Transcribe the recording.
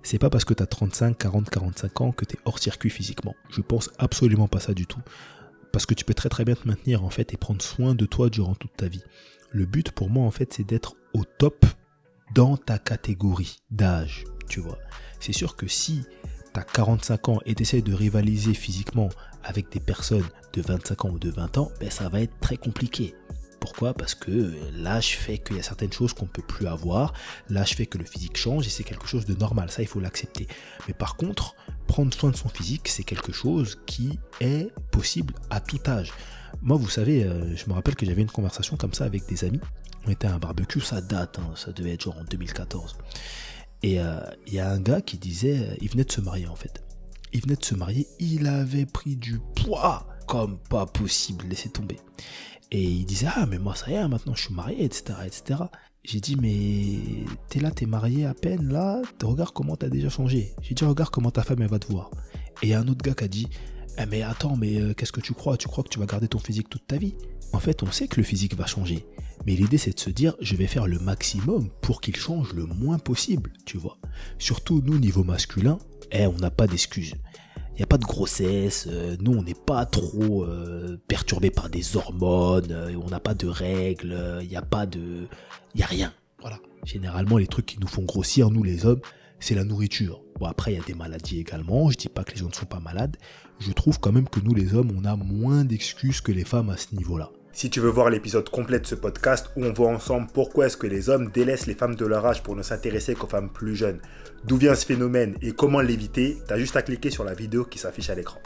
c'est pas parce que tu as 35, 40, 45 ans que tu es hors circuit physiquement. Je pense absolument pas ça du tout. Parce que tu peux très très bien te maintenir en fait et prendre soin de toi durant toute ta vie. Le but pour moi en fait c'est d'être au top dans ta catégorie d'âge, tu vois. C'est sûr que si tu as 45 ans et tu essaies de rivaliser physiquement avec des personnes de 25 ans ou de 20 ans, ben ça va être très compliqué. Pourquoi ? Parce que l'âge fait qu'il y a certaines choses qu'on ne peut plus avoir, l'âge fait que le physique change et c'est quelque chose de normal, ça il faut l'accepter. Mais par contre, prendre soin de son physique, c'est quelque chose qui est possible à tout âge. Moi, vous savez, je me rappelle que j'avais une conversation comme ça avec des amis. On était à un barbecue, ça date, hein, ça devait être genre en 2014. Et il y a un gars qui disait, il venait de se marier en fait. Il venait de se marier, il avait pris du poids comme pas possible, laissez tomber. Et il disait, ah mais moi ça y est, maintenant je suis marié, etc. etc. J'ai dit, mais t'es marié à peine là, regarde comment t'as déjà changé. J'ai dit, regarde comment ta femme elle va te voir. Et il y a un autre gars qui a dit, eh mais attends, mais qu'est-ce que tu crois ? Tu crois que tu vas garder ton physique toute ta vie ? En fait, on sait que le physique va changer. Mais l'idée c'est de se dire, je vais faire le maximum pour qu'il change le moins possible, tu vois. Surtout nous, niveau masculin, on n'a pas d'excuses. Il n'y a pas de grossesse, nous on n'est pas trop perturbés par des hormones, on n'a pas de règles, il n'y a rien. Voilà. Généralement les trucs qui nous font grossir, nous les hommes, c'est la nourriture. Bon après il y a des maladies également, je dis pas que les gens ne sont pas malades, je trouve quand même que nous les hommes on a moins d'excuses que les femmes à ce niveau-là. Si tu veux voir l'épisode complet de ce podcast où on voit ensemble pourquoi est-ce que les hommes délaissent les femmes de leur âge pour ne s'intéresser qu'aux femmes plus jeunes, d'où vient ce phénomène et comment l'éviter, t'as juste à cliquer sur la vidéo qui s'affiche à l'écran.